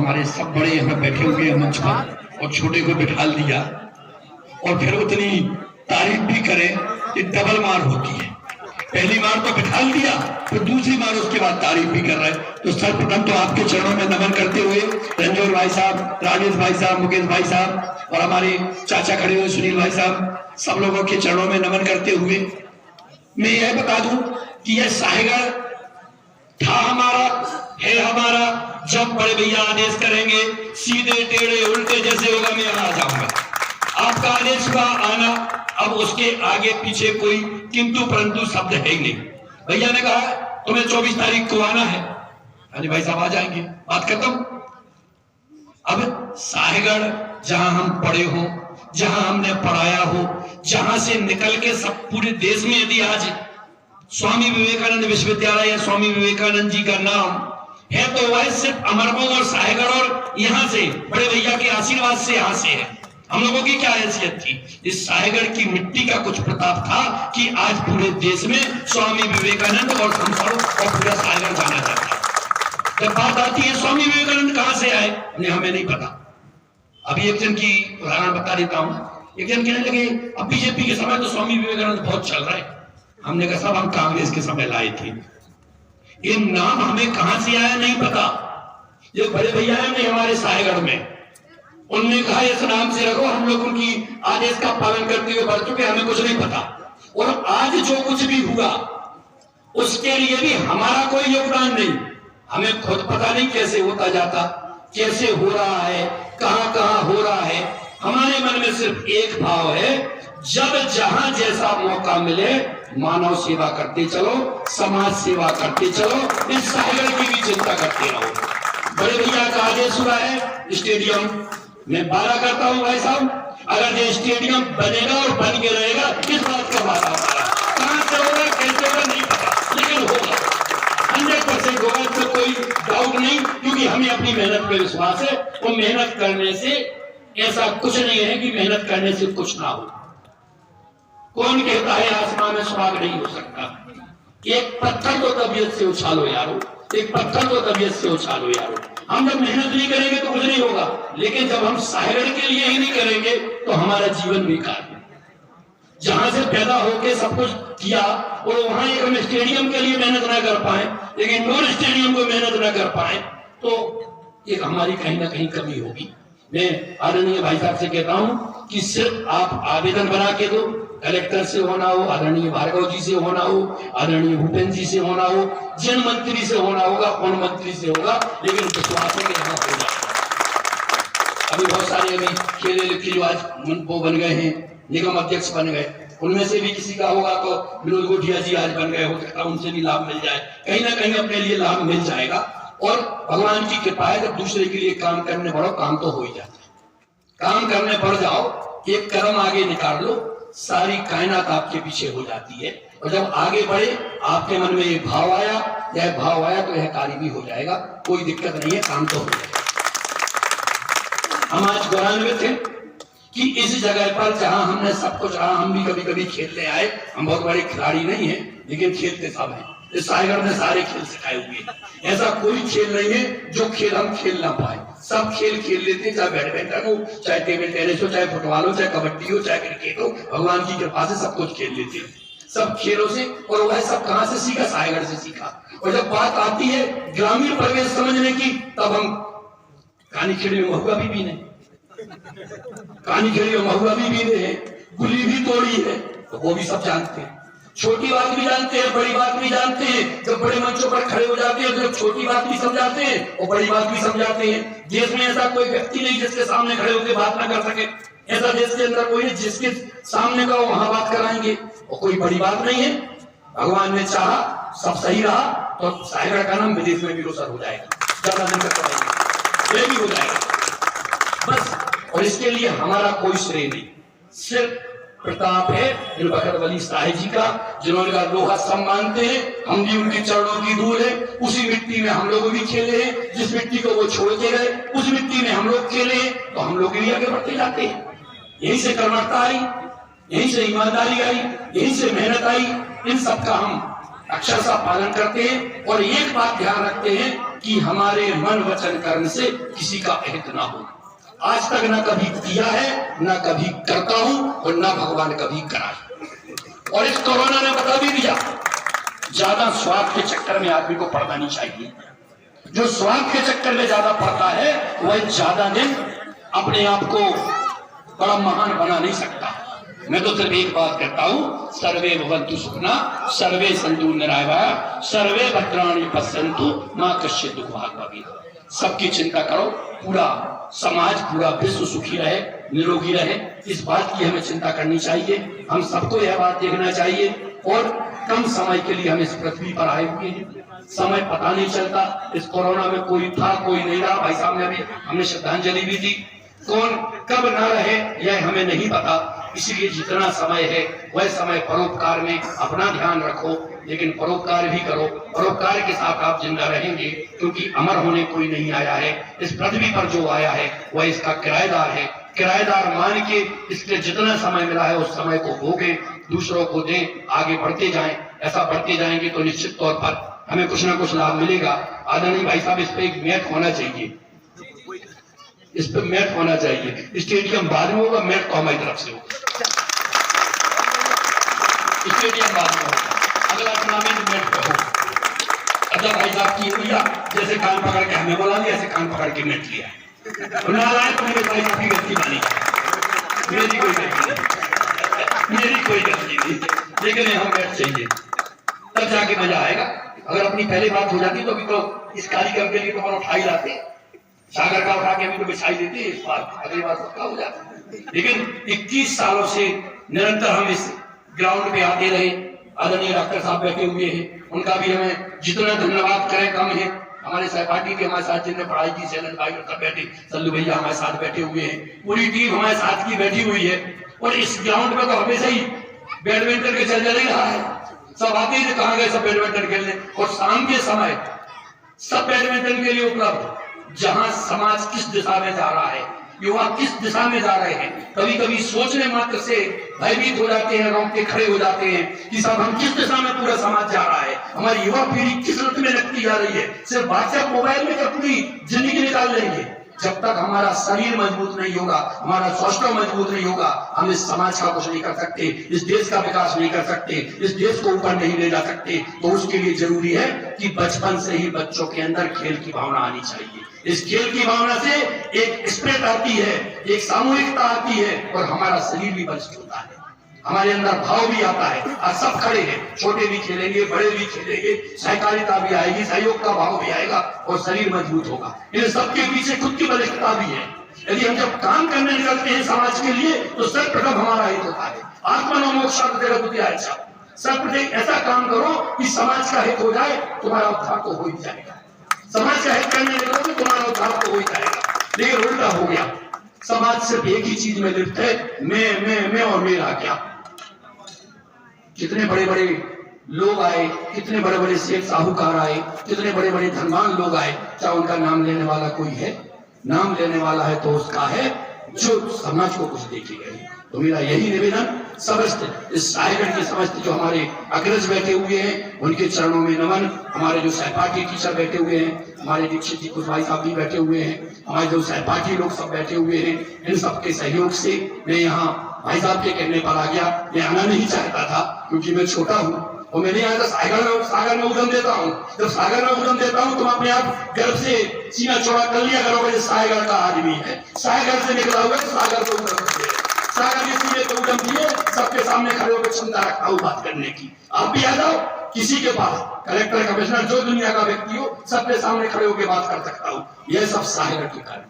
हमारे सब बड़े यहाँ बैठे हुए हैं मंच पर और छोटे को बिठाल दिया और फिर उतनी तारीफ भी करें, ये डबल मार होती है। पहली मार तो बिठाल दिया, फिर दूसरी मार उसके बाद तारीफ भी कर रहे हैं। तो सर्वप्रथम तो आपके चरणों में नमन करते हुए रंजोर भाई साहब, राजेश भाई साहब, मुकेश भाई साहब और हमारे चाचा खड़े हुए सुनील भाई साहब, सब लोगों के चरणों में नमन करते हुए मैं यह बता दूं कि यह साहेगढ़ था हमारा, है हमारा। जब बड़े भैया आदेश करेंगे सीधे टेढ़े उल्टे जैसे होगा मैं यहाँ आ जाऊंगा। आपका आदेश का आना, अब उसके आगे पीछे कोई किंतु परंतु शब्द है ही नहीं। भैया ने कहा तुम्हें 24 तारीख को आना है, अरे भाई साहब आ जाएंगे, बात खत्म। अब साहेगढ़ जहां हम पढ़े हो, जहां हमने पढ़ाया हो, जहां से निकल के सब पूरे देश में यदि आज स्वामी विवेकानंद विश्वविद्यालय या स्वामी विवेकानंद जी का नाम है तो वह सिर्फ अमरपुर और साहेगढ़ और यहाँ से बड़े भैया के आशीर्वाद से यहाँ से है। हम लोगों की क्या हैसियत थी? इस साहेगढ़ की मिट्टी का कुछ प्रताप था कि आज पूरे देश में स्वामी विवेकानंद और संसार और पूरा साहेगढ़ जाना जाता है। जब बात आती है स्वामी विवेकानंद कहां से आए, हमें नहीं पता। अभी एक जन की उदाहरण बता देता हूं। एक जन कहने लगे अब बीजेपी के समय तो स्वामी विवेकानंद बहुत चल रहा है। हमने कहा सब हम कांग्रेस के समय लाए थे, ये नाम हमें कहां से आया नहीं पता। जो बड़े भैया है हमारे साहेगढ़ में, उन्होंने कहा इस नाम से रखो, हम लोग उनकी आदेश का पालन करते हुए बढ़ चुके, हमें कुछ नहीं पता। और आज जो कुछ भी हुआ उसके लिए भी हमारा कोई योगदान नहीं। हमें खुद पता नहीं कैसे होता जाता, कैसे हो रहा है, कहां कहां हो रहा है। हमारे मन में सिर्फ एक भाव है, जब जहां जैसा मौका मिले मानव सेवा करते चलो, समाज सेवा करते चलो, इस साहेगढ़ की भी चिंता करते रहो। बड़े भैया का आदेश हुआ है स्टेडियम, मैं वादा करता हूं भाई साहब, अगर ये स्टेडियम बनेगा और बन के रहेगा, इस बात का वादा हमारा। कहां से होगा कैसे होगा नहीं पता, लेकिन होगा 100% होगा, इसमें कोई डाउट नहीं, क्योंकि हमें अपनी मेहनत पे विश्वास है। और मेहनत करने से ऐसा कुछ नहीं है कि मेहनत करने से कुछ ना हो। कौन कहता है आसमान में सुहाग नहीं हो सकता? एक पत्थर तो तबीयत से उछालो यारो, एक पत्थर तो तबीयत से उछालो यारो। हम जब मेहनत नहीं करेंगे तो कुछ नहीं होगा, लेकिन जब हम साहेगढ़ के लिए ही नहीं करेंगे तो हमारा जीवन बेकार है। जहां से पैदा होके सब कुछ किया और वहां एक हम स्टेडियम के लिए मेहनत ना कर पाए, एक इंडोर स्टेडियम को मेहनत ना कर पाए, तो एक हमारी कहीं ना कहीं कमी होगी। मैं आदरणीय भाई साहब से कहता हूं कि सिर्फ आप आवेदन बना के दो, कलेक्टर से होना हो, आदरणीय भार्गव जी से होना हो, आदरणीय भूपेंद्र जी से होना हो, जिन मंत्री से होना होगा, कौन मंत्री से होगा, लेकिन विश्वास है कि यहाँ हो जाएगा। अभी बहुत सारे अभी खेले लिखे जो आज वो बन गए हैं, निगम अध्यक्ष बन गए, उनमें से भी किसी का होगा तो विनोद गोठिया जी आज बन गए, हो सकता है उनसे भी लाभ मिल जाए, कहीं ना कहीं अपने लिए लाभ मिल जाएगा। और भगवान की कृपा है, जब दूसरे के लिए काम करने बढ़ो काम तो हो ही जाता है। काम करने बढ़ जाओ, एक कदम आगे निकाल लो, सारी कायनात आपके पीछे हो जाती है। और जब आगे बढ़े आपके मन में ये भाव आया, यह भाव आया तो यह कार्य भी हो जाएगा, कोई दिक्कत नहीं है, काम तो हो जाएगा। हम आज गौरवान्वित हैं कि इस जगह पर जहां हमने सब कुछ रहा, हम भी कभी कभी खेलने आए, हम बहुत बड़े खिलाड़ी नहीं है लेकिन खेलते सब हैं। इस साहेगढ़ ने सारे खेल सिखाए हुए हैं, ऐसा कोई खेल नहीं है जो खेल हम खेल ना पाए, सब खेल खेल लेते हैं, चाहे बैडमिंटन हो, चाहे टेबल टेनिस हो, चाहे फुटबॉल हो, चाहे कबड्डी हो, चाहे क्रिकेट हो, भगवान की कृपा से सब कुछ खेल लेते हैं, सब खेलों से। और वह सब कहां से सीखा? साहेगढ़ से सीखा। और जब बात आती है ग्रामीण परिवेश समझने की, तब हम कानीखेड़ी में महुआ भी बीने, कानीखेड़ी में महुआ भी बीने हैं, गुली भी तोड़ी है, तो वो भी सब जानते हैं। छोटी बात भी जानते हैं, बड़ी बात भी जानते हैं। जब बड़े मंचों पर खड़े हो जाते हैं तो छोटी बात भी समझाते हैं और बड़ी बात भी समझाते हैं। देश में ऐसा कोई व्यक्ति नहीं जिसके सामने खड़े होकर बात ना कर सके, ऐसा देश के अंदर कोई है जिसके सामने का वहां बात कराएंगे, और कोई बड़ी बात नहीं है। भगवान ने चाहा, सब सही रहा तो साहेगढ़ का नाम विदेश में भी रोशन हो जाएगा, ज्यादा दिन तक ये भी हो जाएगा बस। और इसके लिए हमारा कोई श्रेय नहीं, सिर्फ प्रताप है इन बखत वली साहिब जी का, जिन्होंने का लोहा सब मानते हैं, हम भी उनके चरणों की धूल है। उसी मिट्टी में हम लोग भी खेले हैं, जिस मिट्टी को वो छोड़ के गए उस मिट्टी में हम लोग खेले हैं, तो हम लोग भी आगे बढ़ते जाते हैं। यहीं से कर्मठता आई, यहीं से ईमानदारी आई, यहीं से मेहनत आई। इन सब का हम अक्षरशः पालन करते हैं और एक बात ध्यान रखते हैं कि हमारे मन वचन कर्म से किसी का अहित ना हो। आज तक ना कभी किया है, ना कभी करता हूं और ना भगवान कभी कराए। और इस कोरोना ने बता भी दिया, ज्यादा स्वार्थ के चक्कर में आदमी को पड़ना नहीं चाहिए। जो स्वार्थ के चक्कर में ज्यादा पड़ता है वह ज्यादा दिन अपने आप को बड़ा महान बना नहीं सकता। मैं तो सिर्फ एक बात कहता हूं, सर्वे भवन्तु सुखिनः, सर्वे सन्तु निरामयाः, सर्वे भद्राणि पश्यन्तु मा कश्चित् दुःखभाग् भवेत्। सबकी चिंता करो, पूरा समाज, पूरा विश्व सुखी रहे, निरोगी रहे, इस बात की हमें चिंता करनी चाहिए। हम सबको यह बात देखना चाहिए। और कम समय के लिए हम इस पृथ्वी पर आए हुए हैं, समय पता नहीं चलता। इस कोरोना में कोई था, कोई नहीं रहा। भाई साहब ने अभी हमने श्रद्धांजलि भी दी, कौन कब ना रहे यह हमें नहीं पता। इसलिए जितना समय है वह समय परोपकार में अपना ध्यान रखो, लेकिन परोपकार भी करो। परोपकार के साथ आप जिंदा रहेंगे, क्योंकि अमर होने कोई नहीं आया है। इस पृथ्वी पर जो आया है वह इसका किराएदार है। किराएदार मान के इसके जितना समय मिला है उस समय को भोगें, दूसरों को दें, आगे बढ़ते जाएं। ऐसा बढ़ते जाएंगे तो निश्चित तौर पर हमें कुछ ना कुछ लाभ मिलेगा। आदरणीय भाई साहब, इस पे एक मैट होना चाहिए, इस पे मैट होना चाहिए। स्टेडियम बाद में होगा, मैट तो हमारी तरफ से होगा। स्टेडियम बाद में होगा, अगला टूर्नामेंट मैट पे होगा। अच्छा भाई साहब की भैया जैसे कान पकड़ के हमें बोला नहीं, ऐसे कान पकड़ के मैट लिया। नारायण मेरे भाई साहब की गलती मानी, मेरी कोई गलती नहीं, मेरी कोई गलती नहीं, लेकिन यहाँ मैट चाहिए, तब जाके मजा आएगा। अगर अपनी पहले बात हो जाती तो अभी तो इस कार्यक्रम के लिए तो उठा ही लाते, सागर का उठा के अभी तो बिछाई देते, इस बार अगली बार पक्का हो जाता। लेकिन 21 सालों से निरंतर हम इस ग्राउंड पे आते रहे। आदरणीय डॉक्टर साहब बैठे हुए हैं, उनका भी हमें जितना धन्यवाद करें कम है। हमारे सहपाठी के हमारे साथ जिनने पढ़ाई की, सैनल भाई सब बैठे, सल्लू भैया हमारे साथ बैठे हुए हैं, पूरी टीम हमारे साथ की बैठी हुई है। और इस ग्राउंड पे तो हमेशा ही बैडमिंटन के चल रहा है। सब आते थे, कहाँ गए सब बैडमिंटन खेलने, और शाम के समय सब बैडमिंटन के लिए उपलब्ध। जहां समाज किस दिशा में जा रहा है, युवा किस दिशा में जा रहे हैं, कभी कभी सोचने मात्र से भयभीत हो जाते हैं, रोंगटे खड़े हो जाते हैं कि साहब हम किस दिशा में पूरा समाज जा रहा है, हमारी युवा पीढ़ी किस रत में लगती जा रही है। सिर्फ व्हाट्सएप मोबाइल में क्या पूरी जिंदगी निकाल लेंगे। जब तक हमारा शरीर मजबूत नहीं होगा, हमारा स्वास्थ्य मजबूत नहीं होगा, हम इस समाज का कुछ नहीं कर सकते, इस देश का विकास नहीं कर सकते, इस देश को ऊपर नहीं ले जा सकते। तो उसके लिए जरूरी है कि बचपन से ही बच्चों के अंदर खेल की भावना आनी चाहिए। इस खेल की भावना से एक स्पिरिट आती है, एक सामूहिकता आती है, और हमारा शरीर भी बलिष्ठ होता है, हमारे अंदर भाव भी आता है। और सब खड़े हैं, छोटे भी खेलेंगे, बड़े भी खेलेंगे, सहकारिता भी आएगी, सहयोग का भाव भी आएगा और शरीर मजबूत होगा। इन सबके पीछे खुद की बलिष्ठता भी है। यदि हम जब काम करने निकलते हैं समाज के लिए तो सर्वप्रथम हमारा हित होता है। आत्मनो मोक्षार्थ जगत अच्छा, सर्वप्रथम ऐसा काम करो कि समाज का हित हो जाए, तुम्हारा उद्धार तो हो ही जाएगा। समाज का हित करने निकलोगे तुम्हारा उद्धार तो हो ही जाएगा। लेकिन उल्टा हो गया, समाज सिर्फ एक ही चीज में लिप्त है, मैं और मेरा क्या। कितने बड़े बड़े लोग आए, कितने बड़े बड़े सेठ साहूकार आए, कितने बड़े बड़े धनवान लोग आए, क्या उनका नाम लेने वाला कोई है? नाम लेने वाला है तो उसका है जो समाज को कुछ देखेगा। तो मेरा यही निवेदन, समस्त इस सायगढ़ के समस्त जो हमारे अग्रज बैठे हुए हैं उनके चरणों में नमन। हमारे जो सहपाठी टीचर बैठे हुए हैं, हमारे दीक्षित जी कुछ भाई साहब भी बैठे हुए हैं, हमारे जो सहपाठी लोग सब बैठे हुए हैं, इन सबके सहयोग से मैं यहाँ भाई साहब के कहने पर आ गया। मैं आना नहीं चाहता था क्योंकि मैं छोटा हूँ और मैंने यहाँ सागर में उद्यम देता हूँ। जब सागर में उद्यम देता हूँ तो मैं अपने आप गर्व से सीना चौड़ा कर लिया करोगे, सागर का आदमी है, सागर से निकला हुआ तो सागर को उद्यम दिए, सागर के सीने को उद्यम दिए, सबके सामने खड़े होकर क्षमता रखता हूँ बात करने की। आप भी आ जाओ, किसी के पास कलेक्टर कमिश्नर जो दुनिया का व्यक्ति हो सबके सामने खड़े होकर बात कर सकता हूँ। यह सब सागर के कारण,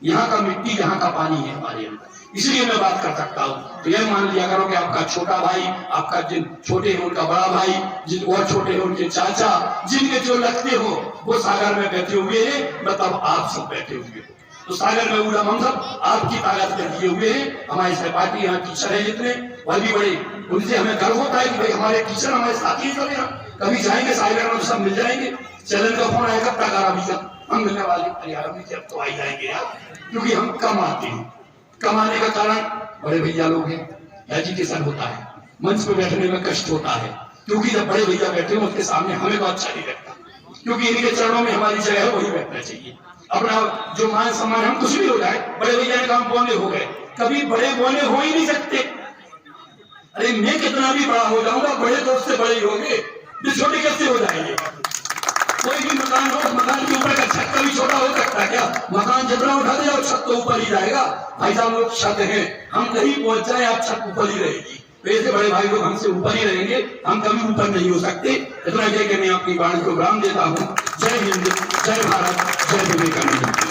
यहाँ का मिट्टी, यहाँ का पानी है हमारे अंदर, इसलिए मैं बात कर सकता हूँ। तो यह मान लिया करो कि आपका छोटा भाई, आपका जिन छोटे हैं उनका बड़ा भाई, जिन और छोटे हैं उनके चाचा, जिनके जो लगते हो वो सागर में बैठे हुए हैं, मतलब आप सब बैठे हुए हो। तो सागर में उड़म हम सब आपकी ताकत कर दिए हुए हैं। हमारे सहपाठी यहाँ टीचर है जितने, वह भी बड़े, उनसे हमें गर्व होता है कि भाई हमारे टीचर हमारे साथी ही सब यहाँ। कभी जाएंगे सागर में सब मिल जाएंगे। चलन का फोन आएगा, कब तक आ रहा, हम मिलने वाले अब तो आ ही जाएंगे यार, क्योंकि हम कम आते हैं। कमाने का कारण बड़े भैया लोग हैं, एजुकेशन होता है, मंच पे बैठने में कष्ट होता है, क्योंकि जब बड़े भैया बैठे हो उनके सामने हमें तो अच्छा नहीं लगता। क्योंकि इनके चरणों में हमारी जगह है, वही बैठना चाहिए। अपना जो मान सम्मान हम कुछ भी हो जाए, बड़े भैया ने काम बोले हो गए, कभी बड़े बोले हो ही नहीं सकते। अरे मैं कितना भी बड़ा हो जाऊंगा, बड़े तो उससे बड़े ही होंगे, जो छोटे कैसे हो जाएंगे। कोई भी मकान हो, मकान के ऊपर का छत कभी छोटा हो सकता है क्या? मकान जितना उठा दे और छत तो ऊपर ही जाएगा। भाई साहब लोग छत हैं, हम कहीं पहुंच जाए आप छत ऊपर ही रहेगी। वैसे बड़े भाई लोग हमसे ऊपर ही रहेंगे, हम कभी ऊपर नहीं हो सकते। इतना कह के मैं अपनी वाणी को विराम देता हूँ। जय हिंद, जय भारत, जय विवेकानंद।